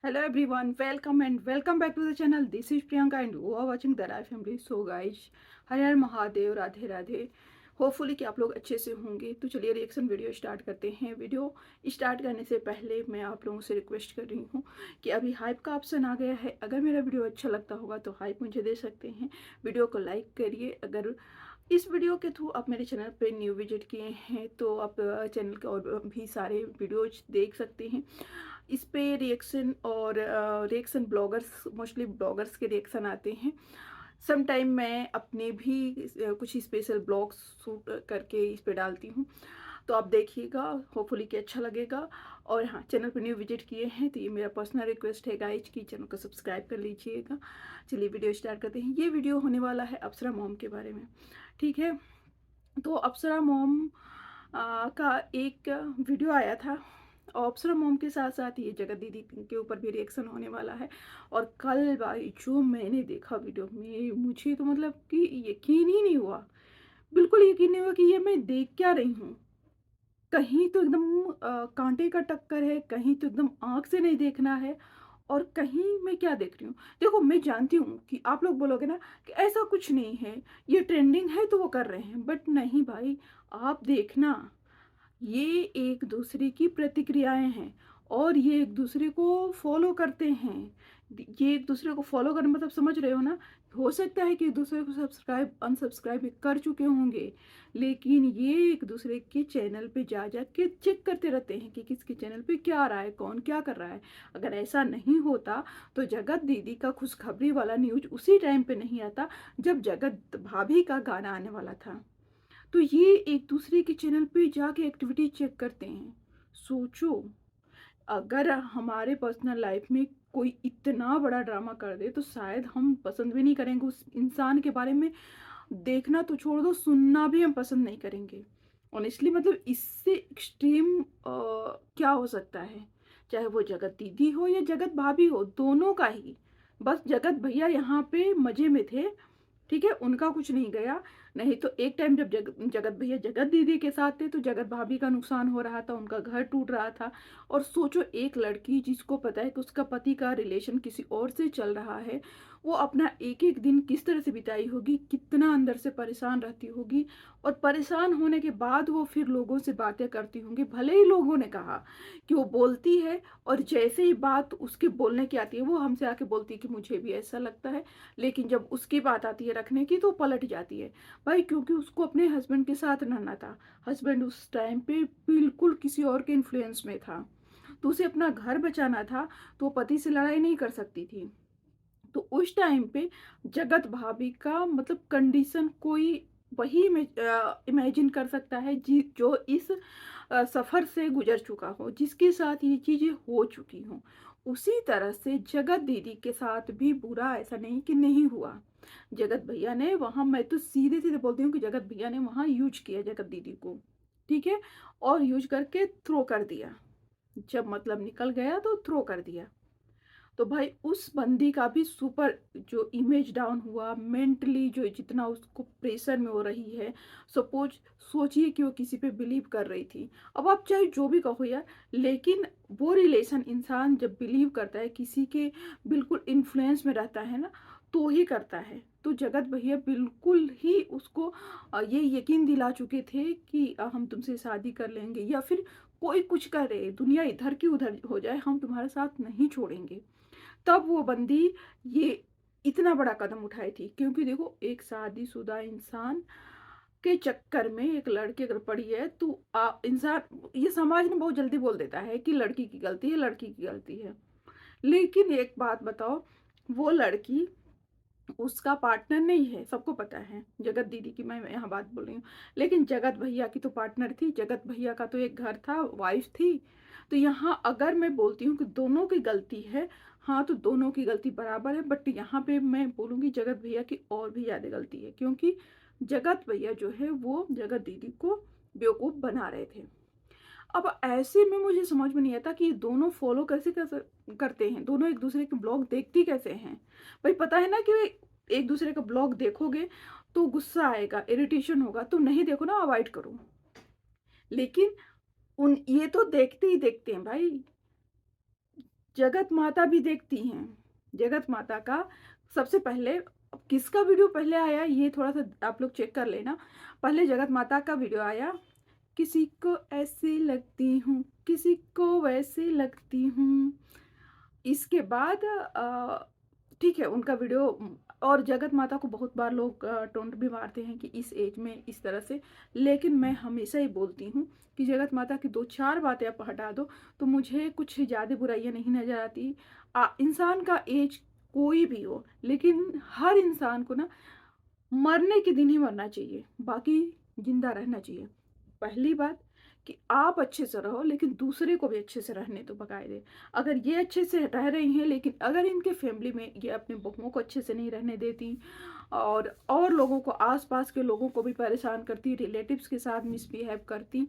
Hello everyone, welcome and welcome back to the channel. This is Priyanka and you are watching the Rai Family. So guys, her her Mahadev, Radhe Radhe. Hopefully कि आप लोग अच्छे से होंगे। तो चलिए रिएक्शन वीडियो स्टार्ट करते हैं। वीडियो स्टार्ट करने से पहले मैं आप लोगों से रिक्वेस्ट कर रही हूँ कि अभी हाइप का ऑप्शन आ गया है। अगर मेरा वीडियो अच्छा लगता होगा तो हाइप मुझे दे सकते हैं। वीडियो को लाइक करिए। अगर इस वीडियो के थ्रू आप मेरे चैनल पे न्यू विजिट किए हैं तो आप चैनल के और भी सारे वीडियोज देख सकते हैं। इस पे रिएक्शन और रिएक्शन ब्लॉगर्स, मोस्टली ब्लॉगर्स के रिएक्शन आते हैं। सम टाइम मैं अपने भी कुछ स्पेशल ब्लॉग्स शूट करके इस पे डालती हूँ, तो आप देखिएगा। होपफुली कि अच्छा लगेगा। और हाँ, चैनल पर न्यू विजिट किए हैं तो ये मेरा पर्सनल रिक्वेस्ट है गाइज कि चैनल को सब्सक्राइब कर लीजिएगा। चलिए वीडियो स्टार्ट करते हैं। ये वीडियो होने वाला है अप्सरा मॉम के बारे में, ठीक है। तो अप्सरा मॉम का एक वीडियो आया था। और अप्सरा मॉम के साथ साथ ये जगत दीदी के ऊपर भी रिएक्शन होने वाला है। और कल भाई जो मैंने देखा वीडियो में, मुझे तो मतलब कि यकीन ही नहीं हुआ। बिल्कुल यकीन नहीं हुआ कि ये मैं देख क्या रही हूँ। कहीं तो एकदम कांटे का टक्कर है, कहीं तो एकदम आँख से नहीं देखना है, और कहीं मैं क्या देख रही हूँ। देखो, मैं जानती हूँ कि आप लोग बोलोगे ना कि ऐसा कुछ नहीं है, ये ट्रेंडिंग है तो वो कर रहे हैं, बट नहीं भाई। आप देखना, ये एक दूसरे की प्रतिक्रियाएं हैं और ये एक दूसरे को फॉलो करते हैं। ये एक दूसरे को फॉलो करने मतलब समझ रहे हो ना। हो सकता है कि एक दूसरे को सब्सक्राइब अनसब्सक्राइब भी कर चुके होंगे, लेकिन ये एक दूसरे के चैनल पे जा जा के चेक करते रहते हैं कि किसके चैनल पे क्या आ रहा है, कौन क्या कर रहा है। अगर ऐसा नहीं होता तो जगत दीदी का खुशखबरी वाला न्यूज उसी टाइम पे नहीं आता जब जगत भाभी का गाना आने वाला था। तो ये एक दूसरे के चैनल पे जाके एक्टिविटी चेक करते हैं। सोचो, अगर हमारे पर्सनल लाइफ में कोई इतना बड़ा ड्रामा कर दे तो शायद हम पसंद भी नहीं करेंगे उस इंसान के बारे में। देखना तो छोड़ दो, सुनना भी हम पसंद नहीं करेंगे। ऑनेस्टली मतलब इससे एक्सट्रीम क्या हो सकता है। चाहे वो जगत दीदी हो या जगत भाभी हो, दोनों का ही। बस जगत भैया यहाँ पे मजे में थे, ठीक है, उनका कुछ नहीं गया। नहीं तो एक टाइम जब जगत भैया जगत दीदी के साथ थे तो जगत भाभी का नुकसान हो रहा था, उनका घर टूट रहा था। और सोचो, एक लड़की जिसको पता है कि उसका पति का रिलेशन किसी और से चल रहा है, वो अपना एक एक दिन किस तरह से बिताई होगी, कितना अंदर से परेशान रहती होगी। और परेशान होने के बाद वो फिर लोगों से बातें करती होंगी। भले ही लोगों ने कहा कि वो बोलती है, और जैसे ही बात उसके बोलने की आती है वो हमसे आके बोलती है कि मुझे भी ऐसा लगता है। लेकिन जब उसकी बात आती है रखने की तो पलट जाती है भाई, क्योंकि उसको अपने हस्बैंड के साथ रहना था। हस्बैंड उस टाइम पे बिल्कुल किसी और के इन्फ्लुएंस में था, तो उसे अपना घर बचाना था, तो वो पति से लड़ाई नहीं कर सकती थी। तो उस टाइम पे जगत भाभी का मतलब कंडीशन कोई वही इमेजिन कर सकता है जी, जो इस सफ़र से गुजर चुका हो, जिसके साथ ये चीज़ें हो चुकी हों। उसी तरह से जगत दीदी के साथ भी बुरा ऐसा नहीं कि नहीं हुआ। जगत भैया ने वहाँ, मैं तो सीधे सीधे बोलती हूँ कि जगत भैया ने वहाँ यूज किया जगत दीदी को, ठीक है। और यूज करके थ्रो कर दिया। जब मतलब निकल गया तो थ्रो कर दिया। तो भाई उस बंदी का भी सुपर जो इमेज डाउन हुआ, मेंटली जो जितना उसको प्रेशर में हो रही है। सपोज सोचिए कि वो किसी पे बिलीव कर रही थी। अब आप चाहे जो भी कहो यार, लेकिन वो रिलेशन इंसान जब बिलीव करता है, किसी के बिल्कुल इन्फ्लुएंस में रहता है ना, तो ही करता है। तो जगत भैया बिल्कुल ही उसको ये यकीन दिला चुके थे कि हम तुमसे शादी कर लेंगे, या फिर कोई कुछ करे, दुनिया इधर की उधर हो जाए, हम तुम्हारा साथ नहीं छोड़ेंगे। तब वो बंदी ये इतना बड़ा कदम उठाई थी। क्योंकि देखो, एक शादीशुदा इंसान के चक्कर में एक लड़की अगर पड़ी है तो इंसान, ये समाज में बहुत जल्दी बोल देता है कि लड़की की गलती है, लड़की की गलती है। लेकिन एक बात बताओ, वो लड़की उसका पार्टनर नहीं है, सबको पता है। जगत दीदी की मैं यहाँ बात बोल रही हूँ, लेकिन जगत भैया की तो पार्टनर थी। जगत भैया का तो एक घर था, वाइफ थी। तो यहाँ अगर मैं बोलती हूँ कि दोनों की गलती है, हाँ तो दोनों की गलती बराबर है। बट यहाँ पे मैं बोलूँगी जगत भैया की और भी ज़्यादा गलती है, क्योंकि जगत भैया जो है वो जगत दीदी को बेवकूफ़ बना रहे थे। अब ऐसे में मुझे समझ में नहीं आता कि ये दोनों फॉलो कैसे कैसे करते हैं, दोनों एक दूसरे के ब्लॉग देखती कैसे हैं। भाई पता है ना कि एक दूसरे का ब्लॉग देखोगे तो गुस्सा आएगा, इरिटेशन होगा, तो नहीं देखो ना, अवॉइड करो। लेकिन उन ये तो देखते ही देखते हैं भाई। जगत माता भी देखती हैं। जगत माता का सबसे पहले किसका वीडियो पहले आया ये थोड़ा-सा आप लोग चेक कर लेना। पहले जगत माता का वीडियो आया, किसी को ऐसी लगती हूँ, किसी को वैसी लगती हूँ। इसके बाद ठीक है उनका वीडियो और जगत माता को बहुत बार लोग टोंट भी मारते हैं कि इस एज में इस तरह से, लेकिन मैं हमेशा ही बोलती हूँ कि जगत माता की 2-4 बातें आप हटा दो तो मुझे कुछ ज़्यादा बुराइयाँ नहीं नज़र आती। इंसान का एज कोई भी हो, लेकिन हर इंसान को ना मरने के दिन ही मरना चाहिए, बाकी ज़िंदा रहना चाहिए। पहली बात कि आप अच्छे से रहो लेकिन दूसरे को भी अच्छे से रहने दो बाकायदे। अगर ये अच्छे से रह रही हैं लेकिन अगर इनके फैमिली में ये अपने बहुओं को अच्छे से नहीं रहने देती और लोगों को आस-पास के लोगों को भी परेशान करती, रिलेटिव्स के साथ मिसबिहेव करती,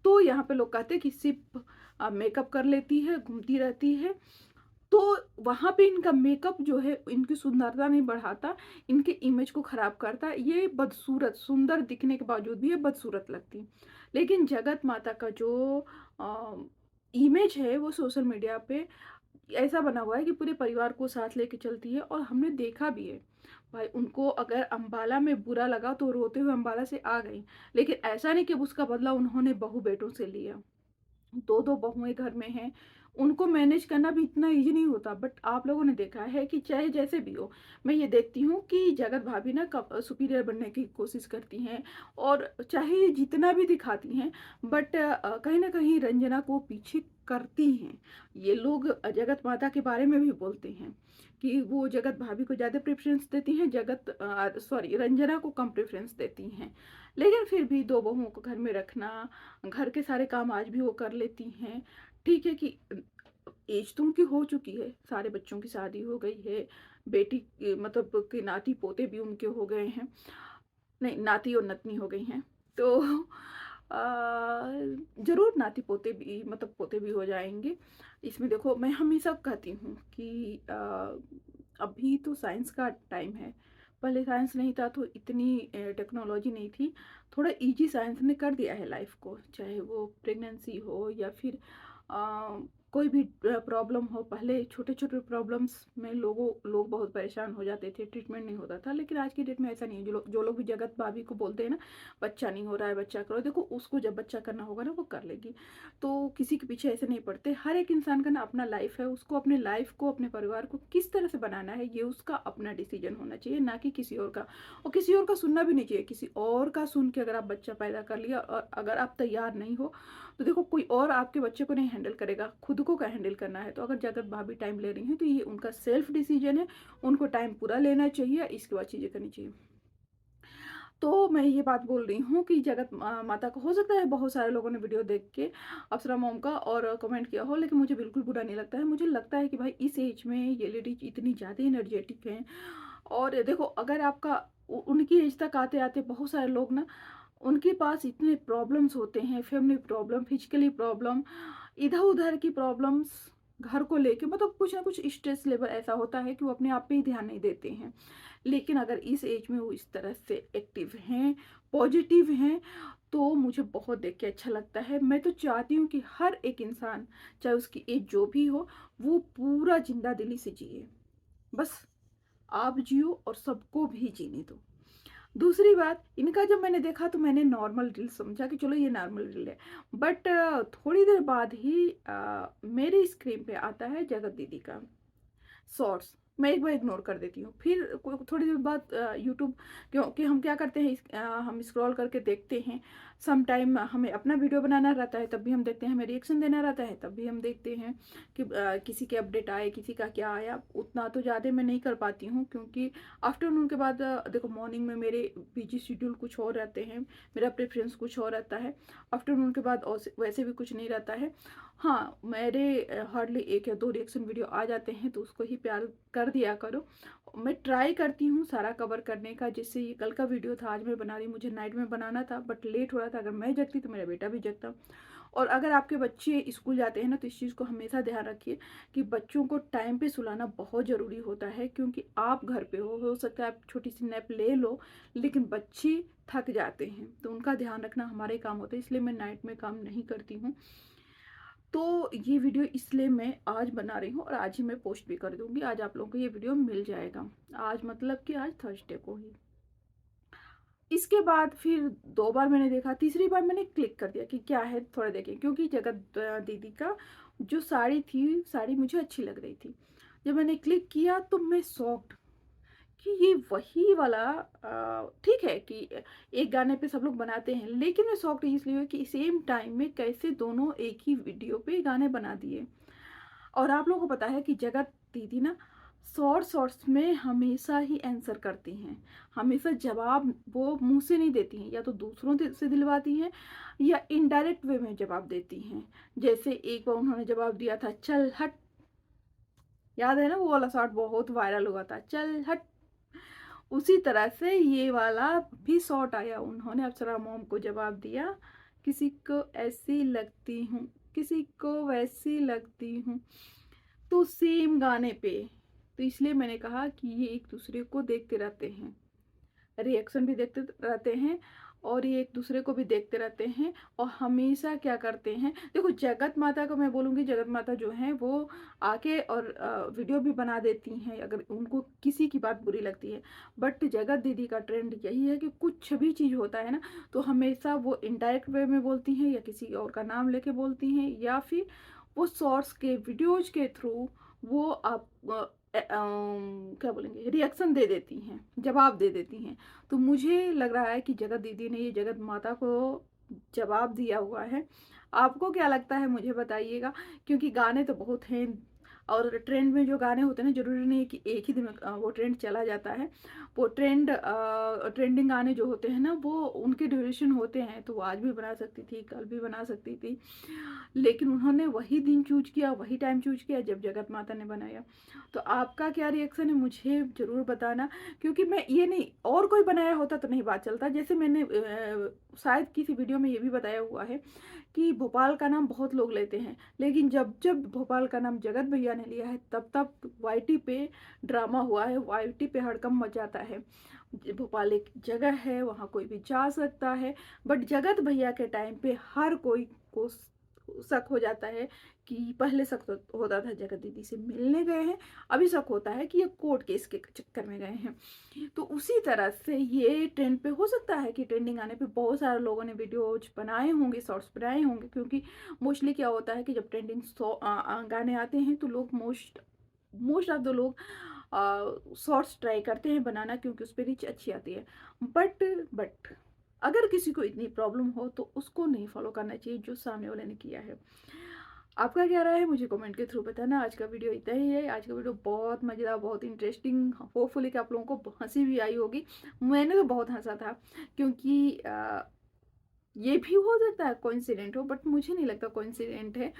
तो यहाँ पे लोग कहते हैं कि सिर्फ़ मेकअप कर लेती है, घूमती रहती है। तो वहाँ पे इनका मेकअप जो है इनकी सुंदरता नहीं बढ़ाता, इनके इमेज को ख़राब करता है। ये बदसूरत सुंदर दिखने के बावजूद भी ये बदसूरत लगती। लेकिन जगत माता का जो इमेज है वो सोशल मीडिया पे ऐसा बना हुआ है कि पूरे परिवार को साथ लेके चलती है और हमने देखा भी है। भाई उनको अगर अम्बाला में बुरा लगा तो रोते हुए अम्बाला से आ गईं। लेकिन ऐसा नहीं कि अब उसका बदला उन्होंने बहू-बेटों से लिया। 2-2 बहुएँ घर में हैं, उनको मैनेज करना भी इतना ईज़ी नहीं होता। बट आप लोगों ने देखा है कि चाहे जैसे भी हो, मैं ये देखती हूँ कि जगत भाभी ना सुपीरियर बनने की कोशिश करती हैं और चाहे जितना भी दिखाती हैं, बट कहीं न कहीं रंजना को पीछे करती हैं। ये लोग जगत माता के बारे में भी बोलते हैं कि वो जगत भाभी को ज़्यादा प्रेफ़रेंस देती हैं, सॉरी रंजना को कम प्रेफ़रेंस देती हैं। लेकिन फिर भी 2 बहुओं को घर में रखना, घर के सारे काम आज भी वो कर लेती हैं। ठीक है कि एज तो उनकी हो चुकी है, सारे बच्चों की शादी हो गई है, बेटी मतलब कि नाती-पोते भी उनके हो गए हैं। नहीं, नाती और नतनी हो गई हैं। तो ज़रूर नाती-पोते भी मतलब पोते भी हो जाएँगे। इसमें देखो मैं हमेशा कहती हूँ कि अभी तो साइंस का टाइम है। पहले साइंस नहीं था तो इतनी टेक्नोलॉजी नहीं थी। थोड़ा ईज़ी साइंस ने कर दिया है लाइफ़ को, चाहे वो प्रेगनेंसी हो या फिर अ, कोई भी प्रॉब्लम हो। पहले छोटे-छोटे प्रॉब्लम्स में लोग बहुत परेशान हो जाते थे, ट्रीटमेंट नहीं होता था। लेकिन आज की डेट में ऐसा नहीं है। जो लोग भी जगत भाभी को बोलते हैं ना, बच्चा नहीं हो रहा है, बच्चा करो। देखो उसको जब बच्चा करना होगा ना, वो कर लेगी। तो किसी के पीछे ऐसे नहीं पड़ते। हर एक इंसान का ना अपना लाइफ़ है, उसको अपने लाइफ़ को, अपने परिवार को किस तरह से बनाना है, ये उसका अपना डिसीज़न होना चाहिए, ना कि किसी और का। और किसी और का सुनना भी नहीं चाहिए। किसी और का सुन के अगर आप बच्चा पैदा कर लिया और अगर आप तैयार नहीं हो, तो देखो कोई और आपके बच्चे को नहीं हैंडल करेगा, खुद को क्या हैंडल करना है। तो अगर जगत भाभी टाइम ले रही हैं, तो ये उनका सेल्फ डिसीजन है, उनको टाइम पूरा लेना चाहिए, इसके बाद चीज़ें करनी चाहिए। तो मैं ये बात बोल रही हूँ कि जगत माता को हो सकता है बहुत सारे लोगों ने वीडियो देख के अप्सरा मॉम का और कमेंट किया हो, लेकिन मुझे बिल्कुल बुरा नहीं लगता है। मुझे लगता है कि भाई इस एज में ये लेडीज इतनी ज़्यादा एनर्जेटिक हैं। और देखो अगर आपका उनकी एज तक आते आते बहुत सारे लोग ना, उनके पास इतने प्रॉब्लम्स होते हैं, फैमिली प्रॉब्लम, फिजिकली प्रॉब्लम, इधर उधर की प्रॉब्लम्स, घर को लेके मतलब कुछ ना कुछ स्ट्रेस लेवल ऐसा होता है कि वो अपने आप पे ही ध्यान नहीं देते हैं। लेकिन अगर इस एज में वो इस तरह से एक्टिव हैं, पॉजिटिव हैं, तो मुझे बहुत देख के अच्छा लगता है। मैं तो चाहती हूँ कि हर एक इंसान, चाहे उसकी एज जो भी हो, वो पूरा जिंदा दिली से जिए। बस आप जियो और सबको भी जीने दो। दूसरी बात, इनका जब मैंने देखा तो मैंने नॉर्मल रील समझा कि चलो ये नॉर्मल रील है। बट थोड़ी देर बाद ही मेरी स्क्रीन पे आता है जगत दीदी का शॉर्ट्स। मैं एक बार इग्नोर कर देती हूँ। फिर थोड़ी देर बाद यूट्यूब, क्योंकि हम क्या करते हैं हम स्क्रॉल करके देखते हैं। सम टाइम हमें अपना वीडियो बनाना रहता है तब भी हम देखते हैं, हमें रिएक्शन देना रहता है तब भी हम देखते हैं कि किसी के अपडेट आए, किसी का क्या आया। उतना तो ज़्यादा मैं नहीं कर पाती हूँ क्योंकि आफ्टरनून के बाद देखो मॉर्निंग में मेरे बिजी शेड्यूल कुछ और रहते हैं, मेरा प्रेफरेंस कुछ और रहता है। आफ्टरनून के बाद वैसे भी कुछ नहीं रहता है। हाँ, मेरे हार्डली 1 या 2 रिएक्शन वीडियो आ जाते हैं तो उसको ही प्यार कर दिया करो। मैं ट्राई करती हूँ सारा कवर करने का। जैसे ये कल का वीडियो था, आज मैं बना रही, मुझे नाइट में बनाना था बट लेट हो रहा था। अगर मैं जगती तो मेरा बेटा भी जगता। और अगर आपके बच्चे स्कूल जाते हैं ना, तो इस चीज़ को हमेशा ध्यान रखिए कि बच्चों को टाइम पे सुलाना बहुत ज़रूरी होता है, क्योंकि आप घर पे हो सकता है आप छोटी सी नैप ले लो, लेकिन बच्चे थक जाते हैं तो उनका ध्यान रखना हमारे काम होता है। इसलिए मैं नाइट में काम नहीं करती हूँ। तो ये वीडियो इसलिए मैं आज बना रही हूँ और आज ही मैं पोस्ट भी कर दूँगी। आज आप लोगों को ये वीडियो मिल जाएगा। आज मतलब कि आज थर्सडे को ही। इसके बाद फिर 2 बार मैंने देखा, तीसरी बार मैंने क्लिक कर दिया कि क्या है थोड़ा देखें, क्योंकि जगत दीदी का जो साड़ी थी, साड़ी मुझे अच्छी लग रही थी। जब मैंने क्लिक किया तो मैं शॉक्ड कि ये वही वाला ठीक है कि एक गाने पे सब लोग बनाते हैं, लेकिन मैं शॉक्ड इसलिए हुई कि सेम टाइम में कैसे दोनों एक ही वीडियो पे गाने बना दिए। और आप लोगों को पता है कि जगत दीदी ना शॉर्ट्स में हमेशा ही आंसर करती हैं, हमेशा जवाब वो मुंह से नहीं देती हैं, या तो दूसरों से दिलवाती हैं या इनडायरेक्ट वे में जवाब देती हैं। जैसे एक बार उन्होंने जवाब दिया था चल हट, याद है ना, वो वाला शॉर्ट बहुत वायरल हुआ था, चल हट। उसी तरह से ये वाला भी शॉर्ट आया, उन्होंने अप्सरा मॉम को जवाब दिया, किसी को ऐसी लगती हूँ, किसी को वैसी लगती हूँ। तो सेम गाने पे, तो इसलिए मैंने कहा कि ये एक दूसरे को देखते रहते हैं, रिएक्शन भी देखते रहते हैं और ये एक दूसरे को भी देखते रहते हैं। और हमेशा क्या करते हैं, देखो जगत माता को मैं बोलूँगी, जगत माता जो हैं वो आके और वीडियो भी बना देती हैं अगर उनको किसी की बात बुरी लगती है। बट जगत दीदी का ट्रेंड यही है कि कुछ भी चीज़ होता है ना, तो हमेशा वो इनडायरेक्ट वे में बोलती हैं या किसी और का नाम लेके बोलती हैं, या फिर वो शॉर्ट्स के वीडियोज के थ्रू वो आप क्या बोलेंगे, रिएक्शन दे देती हैं, जवाब दे देती हैं। तो मुझे लग रहा है कि जगत दीदी ने ये जगत माता को जवाब दिया हुआ है। आपको क्या लगता है मुझे बताइएगा, क्योंकि गाने तो बहुत हैं और ट्रेंड में जो गाने होते हैं ना, ज़रूरी नहीं है कि एक ही दिन में वो ट्रेंड चला जाता है। वो ट्रेंडिंग गाने जो होते हैं ना, वो उनके ड्यूरेशन होते हैं, तो वो आज भी बना सकती थी, कल भी बना सकती थी, लेकिन उन्होंने वही दिन चूज किया, वही टाइम चूज किया जब जगत माता ने बनाया। तो आपका क्या रिएक्शन है मुझे ज़रूर बताना, क्योंकि मैं ये नहीं, और कोई बनाया होता तो नहीं बात चलता। जैसे मैंने शायद किसी वीडियो में ये भी बताया हुआ है कि भोपाल का नाम बहुत लोग लेते हैं, लेकिन जब जब भोपाल का नाम जगत भैया ने लिया है तब तब वाईटी पे ड्रामा हुआ है, वाईटी पे हड़कंप मचाता है। भोपाल एक जगह है, वहाँ कोई भी जा सकता है, बट जगत भैया के टाइम पे हर कोई को शक हो जाता है कि पहले शक तो होता था जगत दीदी से मिलने गए हैं, अभी शक होता है कि ये कोर्ट केस के चक्कर में गए हैं। तो उसी तरह से ये ट्रेंड पे हो सकता है कि ट्रेंडिंग आने पे बहुत सारे लोगों ने वीडियोज बनाए होंगे, शॉर्ट्स बनाए होंगे, क्योंकि मोस्टली क्या होता है कि जब ट्रेंडिंग गाने आते हैं तो लोग मोस्ट ऑफ द लोग शॉर्ट्स ट्राई करते हैं बनाना, क्योंकि उस पर रीच अच्छी आती है। बट अगर किसी को इतनी प्रॉब्लम हो तो उसको नहीं फॉलो करना चाहिए जो सामने वाले ने किया है। आपका क्या राय है मुझे कमेंट के थ्रू बताना। आज का वीडियो इतना ही है। आज का वीडियो बहुत मज़ेदार, बहुत इंटरेस्टिंग, होपफुली कि आप लोगों को हंसी भी आई होगी। मैंने तो बहुत हंसा था, क्योंकि ये भी हो सकता है कोइंसिडेंट हो, बट मुझे नहीं लगता कोइंसिडेंट है,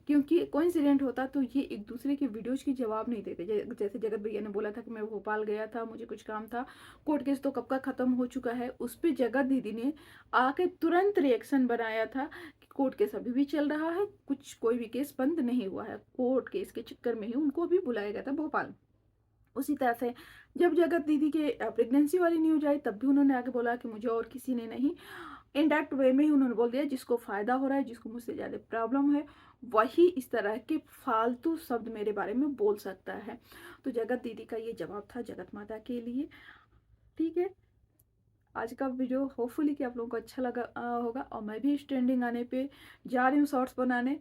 क्योंकि कोइंसिडेंट होता तो ये एक दूसरे के वीडियोज की जवाब नहीं देते। जैसे जगत भैया ने बोला था कि मैं भोपाल गया था, मुझे कुछ काम था, कोर्ट केस तो कब का ख़त्म हो चुका है, उस पर जगत दीदी ने आके तुरंत रिएक्शन बनाया था कि कोर्ट केस अभी भी चल रहा है, कुछ कोई भी केस बंद नहीं हुआ है, कोर्ट केस के चक्कर में ही उनको अभी बुलाया गया था भोपाल। उसी तरह से जब जगत दीदी के प्रेगनेंसी वाली न्यूज आई तब भी उन्होंने आके बोला कि मुझे और किसी ने नहीं, इनडायरेक्ट वे में ही उन्होंने बोल दिया जिसको फ़ायदा हो रहा है, जिसको मुझसे ज़्यादा प्रॉब्लम है, वही इस तरह के फालतू शब्द मेरे बारे में बोल सकता है। तो जगत दीदी का ये जवाब था जगत माता के लिए। ठीक है, आज का वीडियो होपफुली कि आप लोगों को अच्छा लगा होगा, और मैं भी इस ट्रेंडिंग आने पे जा रही हूँ शॉर्ट्स बनाने।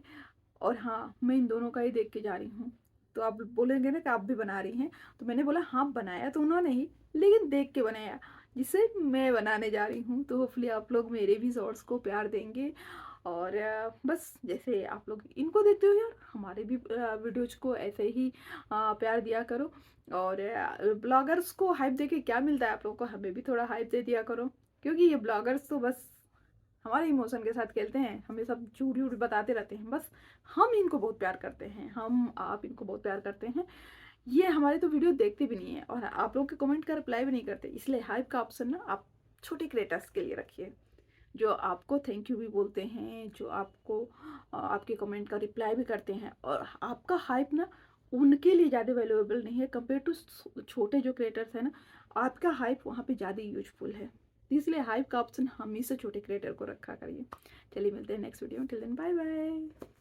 और हाँ, मैं इन दोनों का ही देख के जा रही हूँ। तो आप बोलेंगे ना कि आप भी बना रही हैं, तो मैंने बोला हाँ, बनाया तो उन्होंने ही, लेकिन देख के बनाया, जिसे मैं बनाने जा रही हूँ। तो होपफुली आप लोग मेरे भी शॉर्ट्स को प्यार देंगे, और बस जैसे आप लोग इनको देते हो यार, हमारे भी वीडियोज को ऐसे ही प्यार दिया करो। और ब्लॉगर्स को हाइप देके क्या मिलता है आप लोगों को, हमें भी थोड़ा हाइप दे दिया करो, क्योंकि ये ब्लॉगर्स तो बस हमारे इमोशन के साथ खेलते हैं, हमें सब झूठ झूठ बताते रहते हैं। बस हम इनको बहुत प्यार करते हैं, हम आप इनको बहुत प्यार करते हैं। ये हमारे तो वीडियो देखते भी नहीं है और आप लोग के कमेंट का रिप्लाई भी नहीं करते, इसलिए हाइप का ऑप्शन ना आप छोटे क्रिएटर्स के लिए रखिए, जो आपको थैंक यू भी बोलते हैं, जो आपको आपके कमेंट का रिप्लाई भी करते हैं। और आपका हाइप ना उनके लिए ज़्यादा वैल्यूएबल नहीं है कंपेयर टू छोटे जो क्रिएटर्स हैं ना, आपका हाइप वहाँ पे ज़्यादा यूजफुल है। इसलिए हाइप का ऑप्शन हमेशा छोटे क्रिएटर को रखा करिए। चलिए मिलते हैं नेक्स्ट वीडियो में, टिल देन बाय बाय।